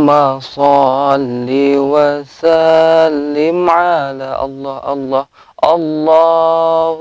Allahumma salli wa sallim ala Allah. Allahumma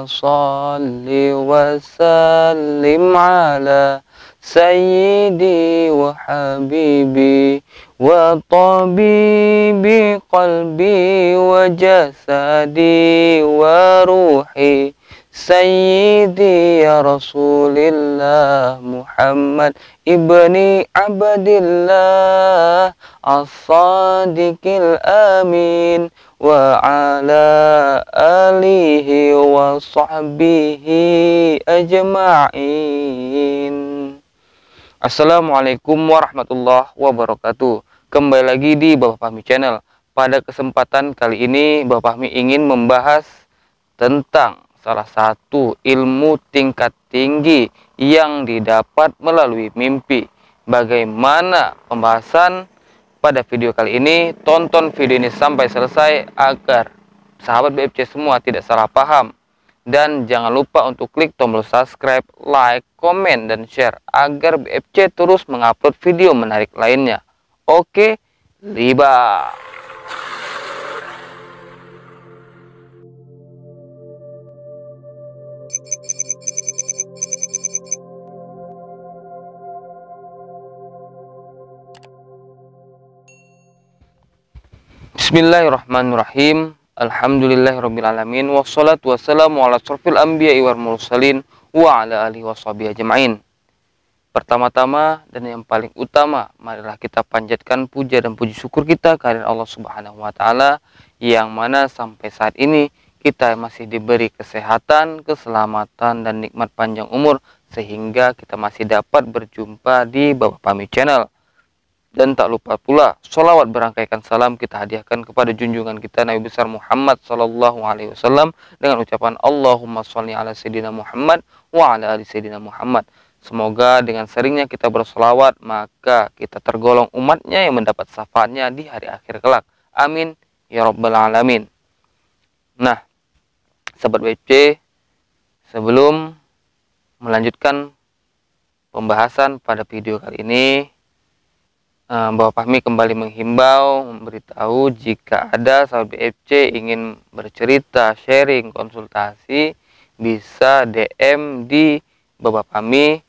salli wa sallim ala sayyidi wa habibi wa tabibi qalbi wa jasadi wa ruhi Sayyidi ya Rasulillah Muhammad ibni Abdillah as-sadiqil amin wa ala alihi wa sahbihi ajma'in. Assalamualaikum warahmatullahi wabarakatuh. Kembali lagi di Bapak Fahmi Channel. Pada kesempatan kali ini Bapak Fahmi ingin membahas tentang salah satu ilmu tingkat tinggi yang didapat melalui mimpi. Bagaimana pembahasan pada video kali ini? Tonton video ini sampai selesai agar sahabat BFC semua tidak salah paham. Dan jangan lupa untuk klik tombol subscribe, like, komen, dan share agar BFC terus mengupload video menarik lainnya. Oke, liba. Bismillahirrahmanirrahim. Alhamdulillahirrabbilalamin. Wassalatu wassalamu ala asrofil anbiya'i wal mursalin wa ala alihi washabihi ajma'in. Pertama-tama dan yang paling utama, marilah kita panjatkan puja dan puji syukur kita kehadirat Allah Subhanahu wa taala yang mana sampai saat ini kita masih diberi kesehatan, keselamatan, dan nikmat panjang umur sehingga kita masih dapat berjumpa di Bapak Fahmi Channel. Dan tak lupa pula sholawat berangkaikan salam kita hadiahkan kepada junjungan kita Nabi besar Muhammad sallallahu alaihi wasallam dengan ucapan Allahumma sholli ala sayyidina Muhammad wa ala ali sayyidina Muhammad. Semoga dengan seringnya kita bersolawat maka kita tergolong umatnya yang mendapat syafaatnya di hari akhir kelak. Amin ya rabbal alamin. Nah, sahabat BFC, sebelum melanjutkan pembahasan pada video kali ini, Bapak Fahmi kembali menghimbau, memberitahu jika ada sahabat BFC ingin bercerita, sharing, konsultasi, bisa DM di Bapak Fahmi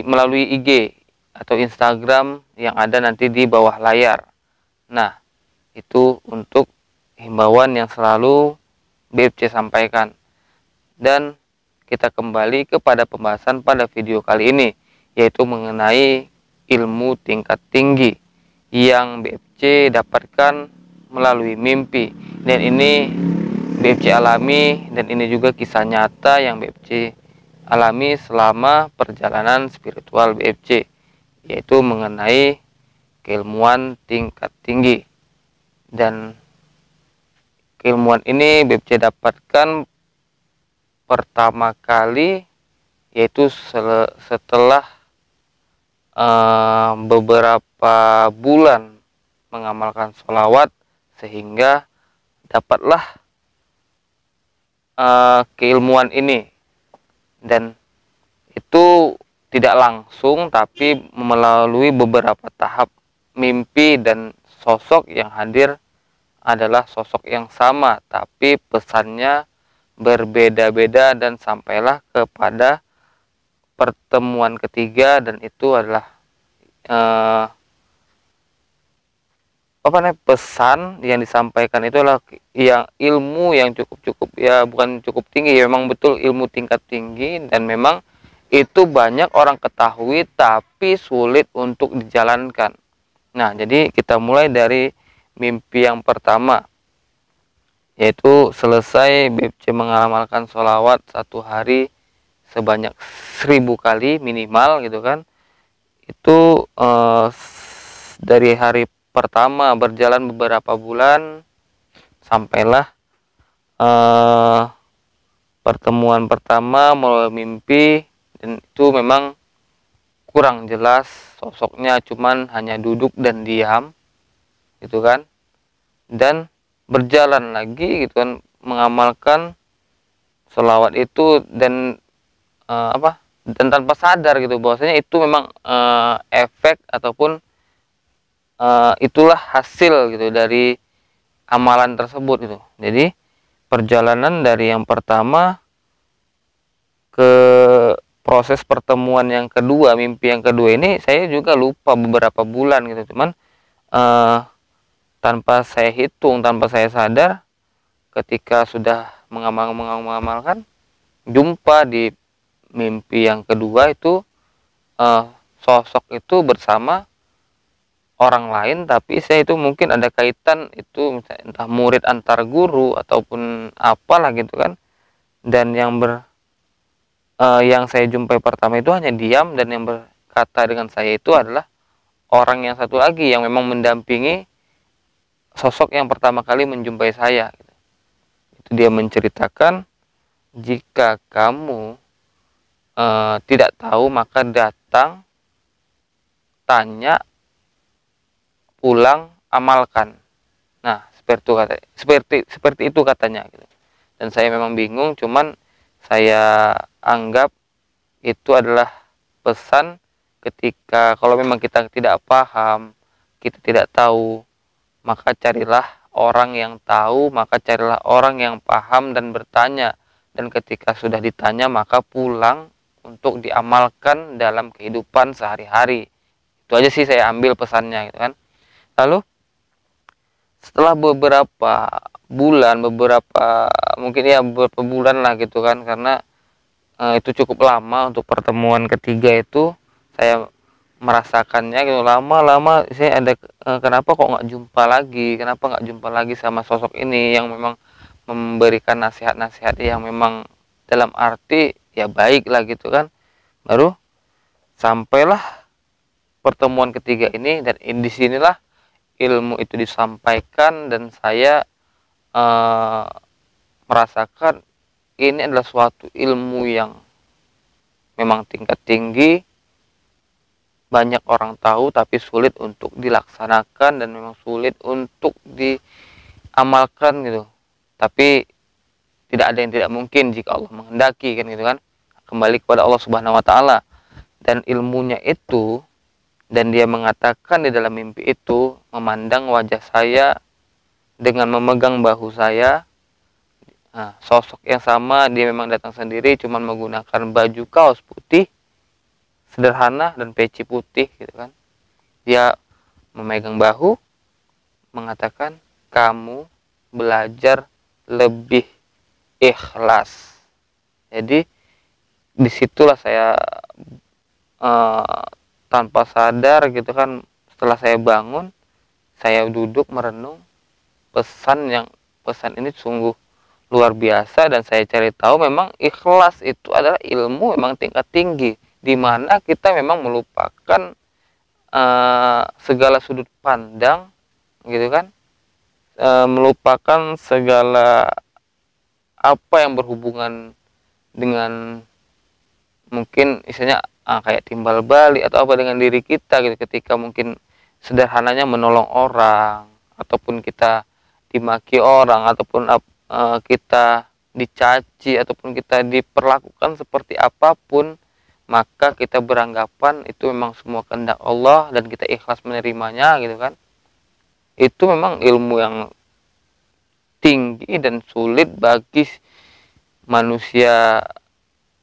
melalui IG atau Instagram yang ada nanti di bawah layar. Nah, itu untuk himbauan yang selalu BFC sampaikan. Dan kita kembali kepada pembahasan pada video kali ini, yaitu mengenai ilmu tingkat tinggi yang BFC dapatkan melalui mimpi. Dan ini BFC alami, dan ini juga kisah nyata yang BFC alami selama perjalanan spiritual BFC, yaitu mengenai keilmuan tingkat tinggi. Dan keilmuan ini BFC dapatkan pertama kali yaitu setelah beberapa bulan mengamalkan sholawat, sehingga dapatlah keilmuan ini. Dan itu tidak langsung tapi melalui beberapa tahap mimpi, dan sosok yang hadir adalah sosok yang sama tapi pesannya berbeda-beda, dan sampailah kepada pertemuan ketiga, dan itu adalah pesan yang disampaikan itu adalah yang ilmu yang cukup ya, bukan cukup tinggi ya, memang betul ilmu tingkat tinggi, dan memang itu banyak orang ketahui tapi sulit untuk dijalankan. Nah, jadi kita mulai dari mimpi yang pertama, yaitu selesai BFC mengamalkan sholawat satu hari sebanyak 1000 kali minimal gitu kan. Itu dari hari pertama berjalan beberapa bulan, sampailah pertemuan pertama melalui mimpi. Dan itu memang kurang jelas sosoknya, cuman hanya duduk dan diam gitu kan. Dan berjalan lagi gitu kan, mengamalkan sholawat itu, dan dan tanpa sadar gitu bahwasanya itu memang efek ataupun itulah hasil gitu dari amalan tersebut gitu. Jadi perjalanan dari yang pertama ke proses pertemuan yang kedua, mimpi yang kedua ini saya juga lupa beberapa bulan gitu. Cuman eh, tanpa saya hitung, tanpa saya sadar, ketika sudah mengamalkan, jumpa di mimpi yang kedua itu eh, sosok itu bersama orang lain, tapi saya itu mungkin ada kaitan itu misalnya entah murid antar guru ataupun apalah gitu kan. Dan yang saya jumpai pertama itu hanya diam, dan yang berkata dengan saya itu adalah orang yang satu lagi yang memang mendampingi sosok yang pertama kali menjumpai saya. Itu dia menceritakan, jika kamu tidak tahu maka datang, tanya, pulang, amalkan. Nah, seperti itu katanya gitu. Dan saya memang bingung, cuman saya anggap itu adalah pesan ketika kalau memang kita tidak paham, kita tidak tahu, maka carilah orang yang tahu, maka carilah orang yang paham dan bertanya. Dan ketika sudah ditanya, maka pulang untuk diamalkan dalam kehidupan sehari-hari. Itu aja sih saya ambil pesannya gitu kan. Lalu setelah beberapa bulan, mungkin ya beberapa bulan lah gitu kan, karena itu cukup lama untuk pertemuan ketiga itu, saya merasakannya gitu lama-lama. Saya ada kenapa kok nggak jumpa lagi sama sosok ini yang memang memberikan nasihat-nasihat yang memang dalam arti ya baik lah gitu kan. Baru sampailah pertemuan ketiga ini, dan disinilah ilmu itu disampaikan, dan saya eh, merasakan ini adalah suatu ilmu yang memang tingkat tinggi, banyak orang tahu tapi sulit untuk dilaksanakan, dan memang sulit untuk diamalkan gitu. Tapi tidak ada yang tidak mungkin jika Allah menghendaki kan gitu kan. Kembali kepada Allah Subhanahu wa taala. Dan ilmunya itu, dan dia mengatakan di dalam mimpi itu, memandang wajah saya dengan memegang bahu saya. Nah, sosok yang sama, dia memang datang sendiri, cuman menggunakan baju kaos putih sederhana dan peci putih gitu kan. Dia memegang bahu, mengatakan, kamu belajar lebih ikhlas. Jadi disitulah saya tanpa sadar gitu kan, setelah saya bangun, saya duduk merenung, pesan ini sungguh luar biasa. Dan saya cari tahu, memang ikhlas itu adalah ilmu memang tingkat tinggi, di mana kita memang melupakan segala sudut pandang gitu kan, melupakan segala apa yang berhubungan dengan mungkin istilahnya kayak timbal balik atau apa dengan diri kita gitu, ketika mungkin sederhananya menolong orang, ataupun kita dimaki orang, ataupun kita dicaci, ataupun kita diperlakukan seperti apapun, maka kita beranggapan itu memang semua kehendak Allah dan kita ikhlas menerimanya gitu kan. Itu memang ilmu yang tinggi dan sulit bagi manusia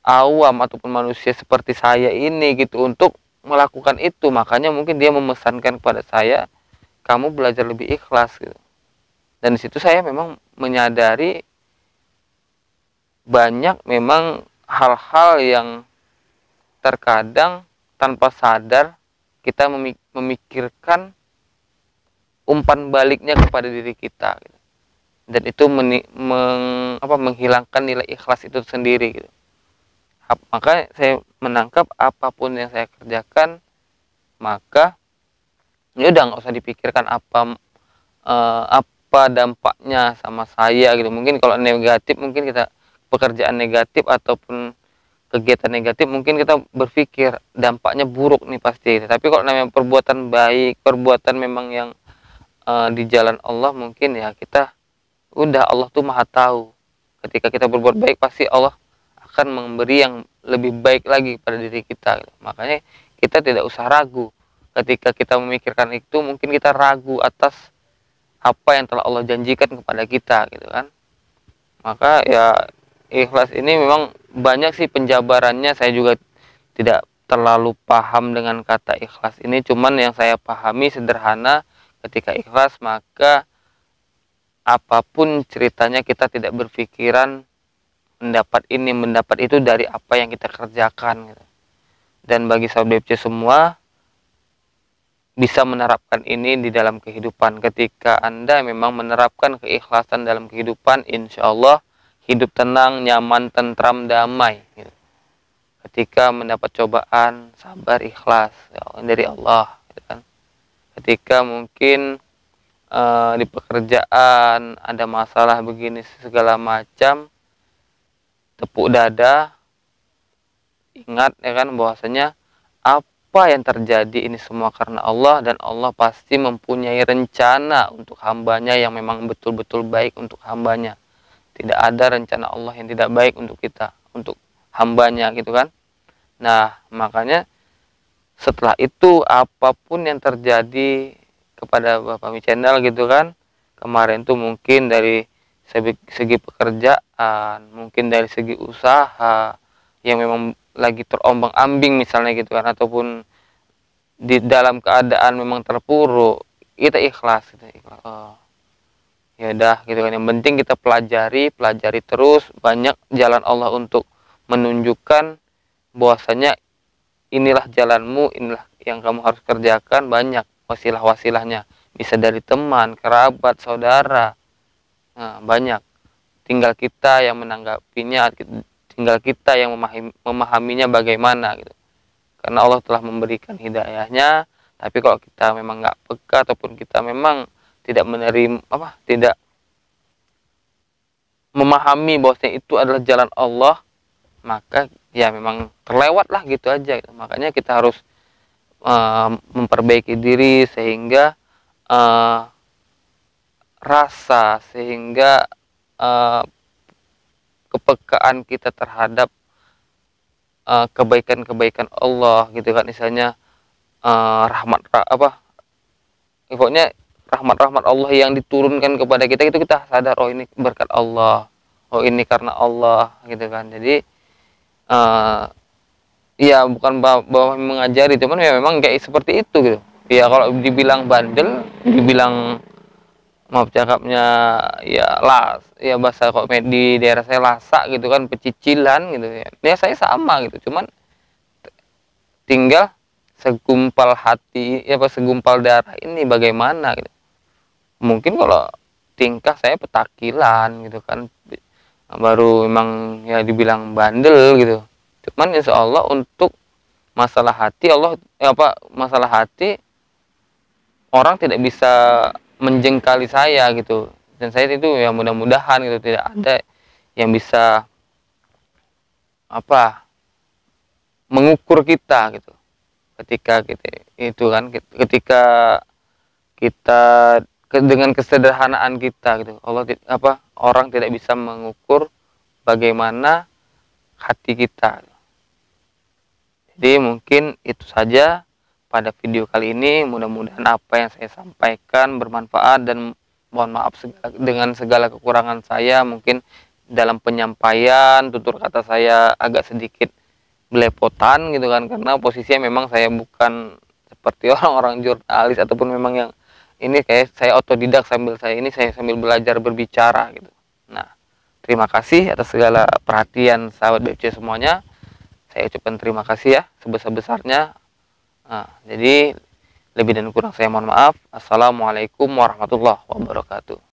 awam ataupun manusia seperti saya ini gitu untuk melakukan itu. Makanya mungkin dia memesankan kepada saya, kamu belajar lebih ikhlas gitu. Dan di situ saya memang menyadari banyak memang hal-hal yang terkadang tanpa sadar kita memikirkan umpan baliknya kepada diri kita gitu. Dan itu menghilangkan nilai ikhlas itu sendiri gitu. Maka saya menangkap apapun yang saya kerjakan, maka ya udah nggak usah dipikirkan apa dampaknya sama saya gitu. Mungkin kalau negatif, mungkin kita pekerjaan negatif ataupun kegiatan negatif, mungkin kita berpikir dampaknya buruk nih pasti. Tapi kalau namanya perbuatan baik, perbuatan memang yang di jalan Allah, mungkin ya kita udah, Allah tuh maha tahu. Ketika kita berbuat baik, pasti Allah akan memberi yang lebih baik lagi pada diri kita. Makanya kita tidak usah ragu ketika kita memikirkan itu mungkin kita ragu atas apa yang telah Allah janjikan kepada kita gitu kan. Maka ya ikhlas ini memang banyak sih penjabarannya, saya juga tidak terlalu paham dengan kata ikhlas ini, cuman yang saya pahami sederhana, ketika ikhlas maka apapun ceritanya kita tidak berpikiran mendapat ini, mendapat itu dari apa yang kita kerjakan gitu. Dan bagi sahabat BFC semua bisa menerapkan ini di dalam kehidupan. Ketika Anda memang menerapkan keikhlasan dalam kehidupan, insya Allah hidup tenang, nyaman, tentram, damai gitu. Ketika mendapat cobaan, sabar, ikhlas ya, dari Allah gitu kan. Ketika mungkin di pekerjaan ada masalah begini segala macam, tepuk dada, ingat ya kan bahwasanya apa yang terjadi ini semua karena Allah, dan Allah pasti mempunyai rencana untuk hambanya yang memang betul-betul baik untuk hambanya. Tidak ada rencana Allah yang tidak baik untuk kita, untuk hambanya gitu kan. Nah makanya setelah itu apapun yang terjadi kepada Bapak Mi Channel gitu kan, kemarin tuh mungkin dari segi pekerjaan, mungkin dari segi usaha yang memang lagi terombang-ambing misalnya gitu kan, ataupun di dalam keadaan memang terpuruk, kita ikhlas gitu. Oh, ya udah gitu kan, yang penting kita pelajari terus, banyak jalan Allah untuk menunjukkan bahwasanya inilah jalanmu, inilah yang kamu harus kerjakan, banyak wasilah-wasilahnya, bisa dari teman, kerabat, saudara, nah, banyak, tinggal kita yang menanggapinya, tinggal kita yang memahaminya bagaimana gitu. Karena Allah telah memberikan hidayahnya, tapi kalau kita memang nggak peka ataupun kita memang tidak menerima tidak memahami bahwasanya itu adalah jalan Allah, maka ya memang terlewat lah gitu aja gitu. Makanya kita harus memperbaiki diri sehingga rasa, sehingga kepekaan kita terhadap kebaikan-kebaikan Allah gitu kan, misalnya pokoknya rahmat-rahmat Allah yang diturunkan kepada kita itu kita sadar, oh ini berkat Allah, oh ini karena Allah gitu kan. Jadi ya bukan bahwa mengajari, cuman ya memang kayak seperti itu gitu ya. Kalau dibilang bandel, dibilang maaf cakapnya ya ya bahasa kok di daerah saya lasak gitu kan, pecicilan gitu ya. Ya saya sama gitu, cuman tinggal segumpal hati ya, segumpal darah ini bagaimana gitu. Mungkin kalau tingkah saya petakilan gitu kan, baru memang ya dibilang bandel gitu. Cuman insya Allah untuk masalah hati Allah masalah hati orang tidak bisa menjengkali saya gitu, dan saya itu ya mudah-mudahan gitu tidak ada yang bisa mengukur kita gitu. Ketika kita itu kan, ketika kita dengan kesederhanaan kita gitu, orang tidak bisa mengukur bagaimana hati kita. Jadi mungkin itu saja pada video kali ini. Mudah-mudahan apa yang saya sampaikan bermanfaat, dan mohon maaf dengan segala kekurangan saya, mungkin dalam penyampaian tutur kata saya agak sedikit belepotan gitu kan, karena posisinya memang saya bukan seperti orang-orang jurnalis, ataupun memang yang ini kayak saya otodidak, saya sambil belajar berbicara gitu. Nah, terima kasih atas segala perhatian sahabat BFC semuanya. Saya ucapkan terima kasih ya sebesar-besarnya. Nah, jadi lebih dan kurang saya mohon maaf. Assalamualaikum warahmatullahi wabarakatuh.